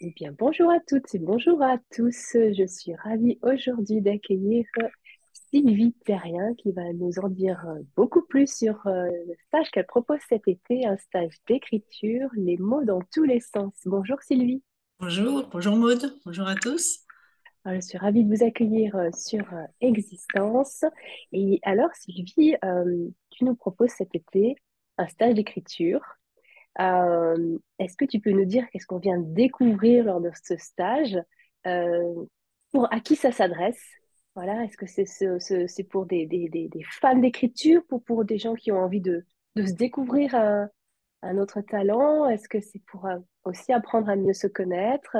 Eh bien, bonjour à toutes et bonjour à tous. Je suis ravie aujourd'hui d'accueillir Sylvie Terrien qui va nous en dire beaucoup plus sur le stage qu'elle propose cet été, un stage d'écriture, les mots dans tous les sens. Bonjour Sylvie. Bonjour Maude, bonjour à tous. Je suis ravie de vous accueillir sur Existence. Et alors Sylvie, tu nous proposes cet été un stage d'écriture. Est-ce que tu peux nous dire qu'est-ce qu'on vient de découvrir lors de ce stage? Euh, à qui ça s'adresse? Voilà, est-ce que c'est pour des fans d'écriture, pour des gens qui ont envie de se découvrir un autre talent? Est-ce que c'est pour aussi apprendre à mieux se connaître?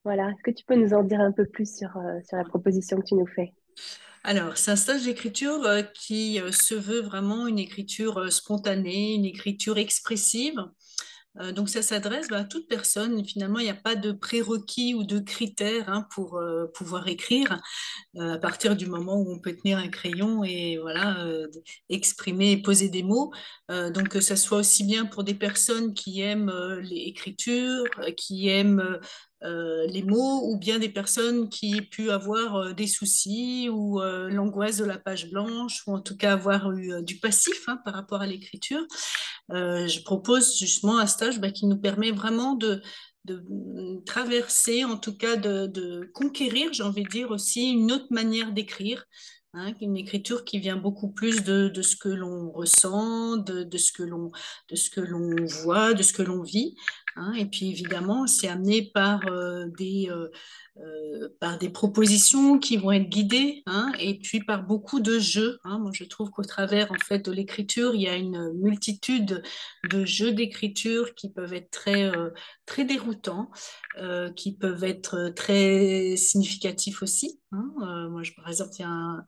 Voilà, est-ce que tu peux nous en dire un peu plus sur la proposition que tu nous fais? Alors, c'est un stage d'écriture qui se veut vraiment une écriture spontanée, une écriture expressive. Donc, ça s'adresse à toute personne. Finalement, il n'y a pas de prérequis ou de critères pour pouvoir écrire à partir du moment où on peut tenir un crayon et voilà, exprimer et poser des mots. Donc, que ça soit aussi bien pour des personnes qui aiment l'écriture, qui aiment les mots, ou bien des personnes qui aient pu avoir des soucis ou l'angoisse de la page blanche, ou en tout cas avoir eu du passif par rapport à l'écriture. Je propose justement un stage qui nous permet vraiment de traverser, en tout cas de conquérir, j'ai envie de dire aussi, une autre manière d'écrire, une écriture qui vient beaucoup plus de ce que l'on ressent, de ce que l'on voit, de ce que l'on vit. Et puis évidemment, c'est amené par des propositions qui vont être guidées, et puis par beaucoup de jeux. Moi, je trouve qu'au travers en fait de l'écriture, il y a une multitude de jeux d'écriture qui peuvent être très déroutants, qui peuvent être très significatifs aussi. Moi, par exemple, il y a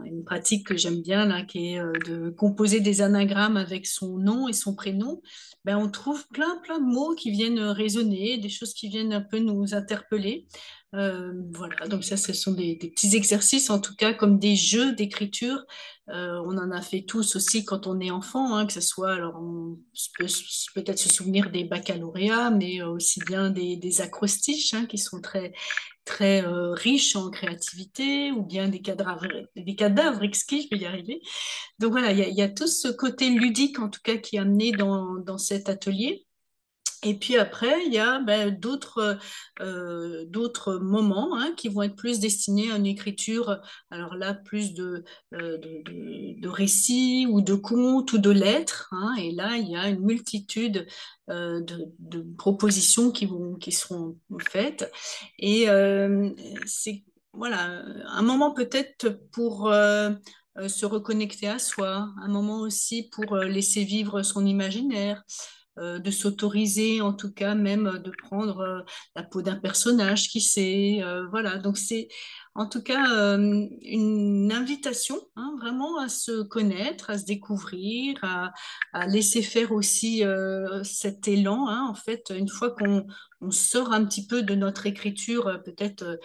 une pratique que j'aime bien là, qui est de composer des anagrammes avec son nom et son prénom. On trouve plein de mots qui viennent résonner, des choses qui viennent un peu nous interpeller. Voilà, donc ça, ce sont des petits exercices, en tout cas, comme des jeux d'écriture. On en a fait tous aussi quand on est enfant, que ce soit, alors on peut peut-être se souvenir des baccalauréats, mais aussi bien des acrostiches qui sont très riches en créativité, ou bien des cadavres exquis, je vais y arriver. Donc voilà, il y a tout ce côté ludique, en tout cas, qui est amené dans cet atelier. Et puis après, il y a d'autres moments qui vont être plus destinés à une écriture, alors là, plus de récits ou de contes ou de lettres. Et là, il y a une multitude de propositions qui seront faites. Et c'est voilà, un moment peut-être pour se reconnecter à soi, un moment aussi pour laisser vivre son imaginaire, de s'autoriser en tout cas même de prendre la peau d'un personnage, qui sait, voilà. Donc c'est en tout cas une invitation vraiment à se connaître, à se découvrir, à laisser faire aussi cet élan, en fait, une fois qu'on sort un petit peu de notre écriture, peut-être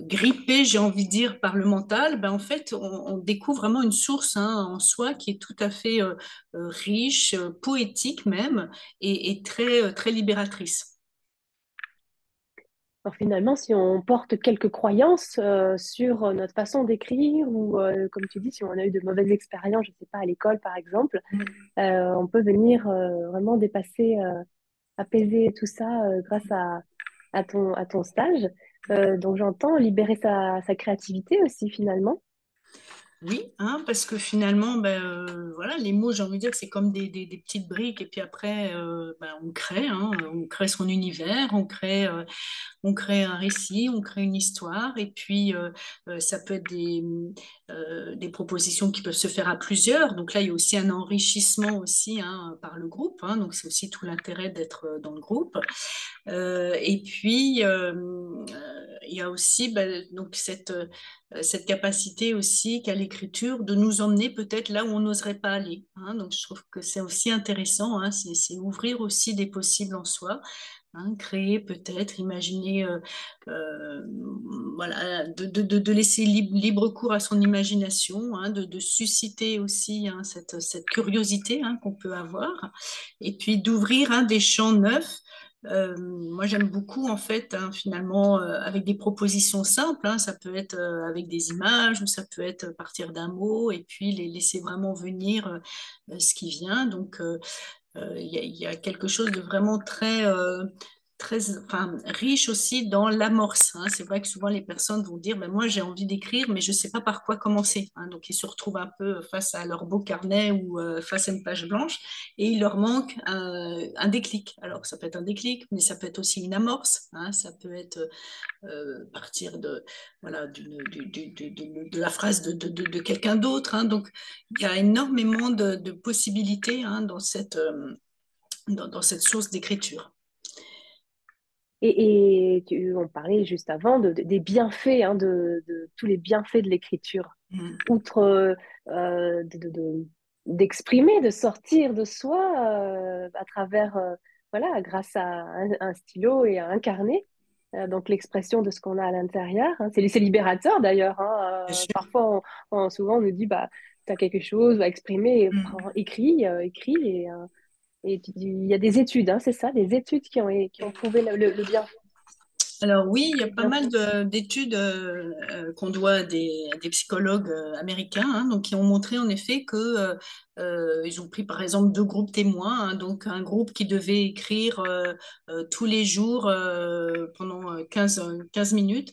grippé, j'ai envie de dire, par le mental. En fait, on découvre vraiment une source en soi qui est tout à fait riche, poétique même, et très libératrice. Alors finalement, si on porte quelques croyances sur notre façon d'écrire ou, comme tu dis, si on a eu de mauvaises expériences, je ne sais pas, à l'école par exemple, on peut venir vraiment dépasser, apaiser tout ça grâce à ton stage. Donc j'entends libérer sa créativité aussi finalement. Oui, parce que finalement, voilà, les mots, j'ai envie de dire, c'est comme des petites briques, et puis après, on crée son univers, on crée un récit, on crée une histoire, et puis ça peut être des propositions qui peuvent se faire à plusieurs. Donc là, il y a aussi un enrichissement aussi par le groupe, donc c'est aussi tout l'intérêt d'être dans le groupe. Et puis, il y a aussi donc cette capacité aussi qu'a l'écriture de nous emmener peut-être là où on n'oserait pas aller. Donc, je trouve que c'est aussi intéressant, c'est ouvrir aussi des possibles en soi. Créer peut-être, imaginer, euh, voilà, de laisser libre cours à son imagination, de susciter aussi cette curiosité qu'on peut avoir, et puis d'ouvrir des champs neufs Moi, j'aime beaucoup, en fait, hein, finalement, avec des propositions simples, hein, ça peut être avec des images ou ça peut être à partir d'un mot et puis les laisser vraiment venir ce qui vient. Donc, il y a quelque chose de vraiment très enfin, riche aussi dans l'amorce, hein. C'est vrai que souvent les personnes vont dire, ben moi j'ai envie d'écrire, mais je ne sais pas par quoi commencer, hein. Donc ils se retrouvent un peu face à leur beau carnet ou face à une page blanche et il leur manque un déclic. Alors ça peut être un déclic, mais ça peut être aussi une amorce, hein. Ça peut être partir de, voilà, de la phrase de quelqu'un d'autre, hein. Donc il y a énormément de possibilités, hein, dans cette source d'écriture. On parlait juste avant des bienfaits, hein, de tous les bienfaits de l'écriture. Mm. Outre d'exprimer, de sortir de soi à travers, voilà, grâce à un stylo et à un carnet. Donc l'expression de ce qu'on a à l'intérieur, hein. C'est libérateur d'ailleurs, Bien hein. sûr. Parfois, souvent on nous dit, bah, tu as quelque chose à exprimer, Mm. écris, écris. Et il y a des études, hein, c'est ça, des études qui ont prouvé le bien, Alors oui, il y a les pas mal bienfaits. d'études qu'on doit à des psychologues américains, hein, donc qui ont montré en effet que ils ont pris par exemple deux groupes témoins, hein, donc un groupe qui devait écrire tous les jours pendant 15 minutes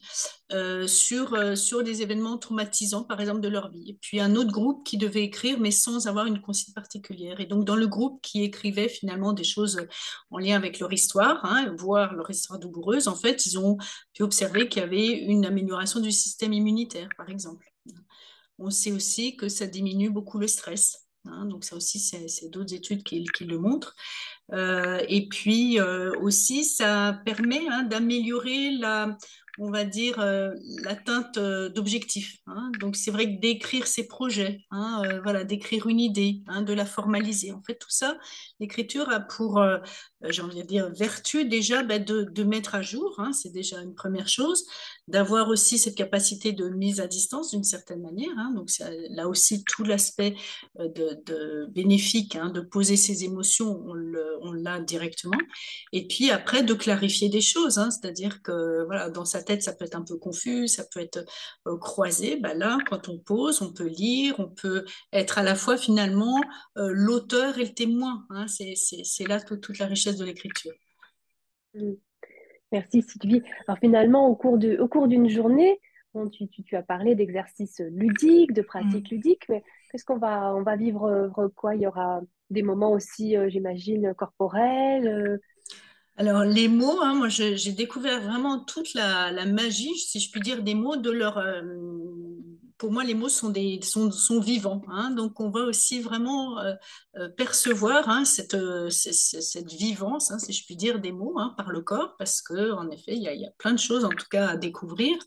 sur des événements traumatisants par exemple de leur vie, et puis un autre groupe qui devait écrire mais sans avoir une consigne particulière. Et donc dans le groupe qui écrivait finalement des choses en lien avec leur histoire, hein, voire leur histoire douloureuse, en fait, ils ont pu observer qu'il y avait une amélioration du système immunitaire, par exemple. On sait aussi que ça diminue beaucoup le stress, hein, donc ça aussi, c'est d'autres études qui le montrent. Et puis aussi, ça permet, hein, d'améliorer on va dire, l'atteinte d'objectifs, hein. Donc c'est vrai que d'écrire ses projets, hein, voilà, d'écrire une idée, hein, de la formaliser. En fait, tout ça, l'écriture a pour, j'ai envie de dire, vertu déjà, bah, de mettre à jour, hein, c'est déjà une première chose, d'avoir aussi cette capacité de mise à distance d'une certaine manière, hein. Donc là aussi tout l'aspect bénéfique, hein, de poser ses émotions, on l'a directement. Et puis après, de clarifier des choses, hein, c'est-à-dire que voilà, dans sa tête, ça peut être un peu confus, ça peut être croisé. Ben là, quand on pose, on peut lire, on peut être à la fois finalement l'auteur et le témoin, hein. C'est là toute la richesse de l'écriture. Mm. Merci Sylvie. Alors finalement, au cours d'une journée, bon, tu as parlé d'exercices ludiques, de pratiques Mm. ludiques, mais qu'est-ce on va vivre quoi? Il y aura des moments aussi, j'imagine, corporels. Alors, les mots, hein, moi, j'ai découvert vraiment toute la magie, si je puis dire, des mots de leur. Pour moi, les mots sont vivants, hein. Donc, on va aussi vraiment percevoir, hein, cette vivance, hein, si je puis dire, des mots, hein, par le corps, parce que, en effet, il y a plein de choses, en tout cas, à découvrir.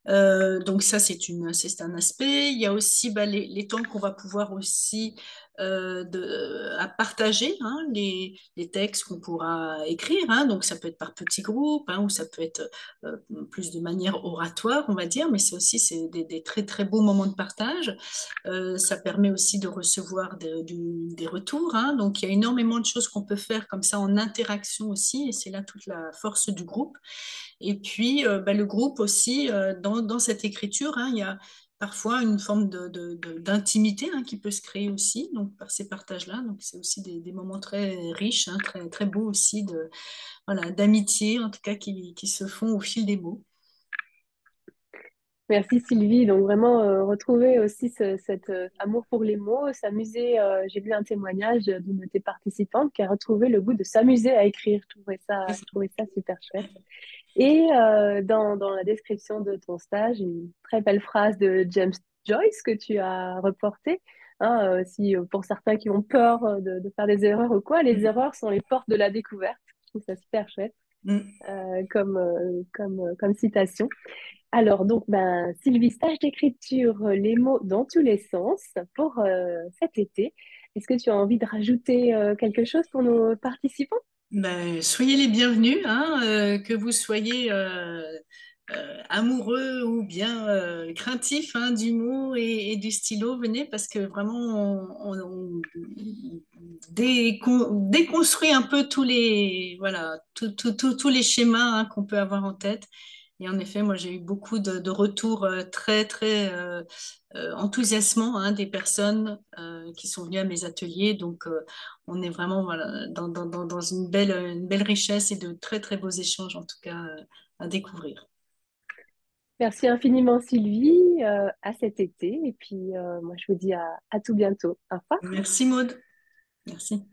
Donc, ça, c'est un aspect. Il y a aussi, bah, les temps qu'on va pouvoir aussi à partager, hein, les textes qu'on pourra écrire, hein. Donc ça peut être par petits groupes, hein, ou ça peut être euh, plus de manière oratoire, on va dire, mais c'est des très très beaux moments de partage. Ça permet aussi de recevoir des retours, hein. Donc il y a énormément de choses qu'on peut faire comme ça en interaction aussi, et c'est là toute la force du groupe. Et puis, bah, le groupe aussi, dans cette écriture, hein, il y a parfois une forme d'intimité, hein, qui peut se créer aussi, donc par ces partages-là. Donc, c'est aussi des moments très riches, hein, très, très beaux aussi, voilà, d'amitié, en tout cas, qui se font au fil des mots. Merci Sylvie. Donc vraiment retrouver aussi cet amour pour les mots, s'amuser. J'ai lu un témoignage d'une de tes participantes qui a retrouvé le goût de s'amuser à écrire. Je trouvais ça super chouette. Et dans la description de ton stage, une très belle phrase de James Joyce que tu as reportée. Hein, si pour certains qui ont peur de faire des erreurs ou quoi, les Mm. erreurs sont les portes de la découverte. Je trouve ça super chouette Mm. comme citation. Alors donc, ben, Sylvie, stage d'écriture, les mots dans tous les sens pour cet été. Est-ce que tu as envie de rajouter quelque chose pour nos participants? Ben, soyez les bienvenus, hein, que vous soyez amoureux ou bien craintifs hein, du mot et du stylo, venez parce que vraiment on déconstruit un peu tous les voilà tous les schémas hein, qu'on peut avoir en tête. Et en effet, moi j'ai eu beaucoup de retours très enthousiasmants hein, des personnes qui sont venues à mes ateliers. Donc on est vraiment voilà, dans une belle richesse et de très beaux échanges en tout cas à découvrir. Merci infiniment, Sylvie, à cet été. Et puis, moi, je vous dis à tout bientôt. Au revoir. Merci Maud. Merci.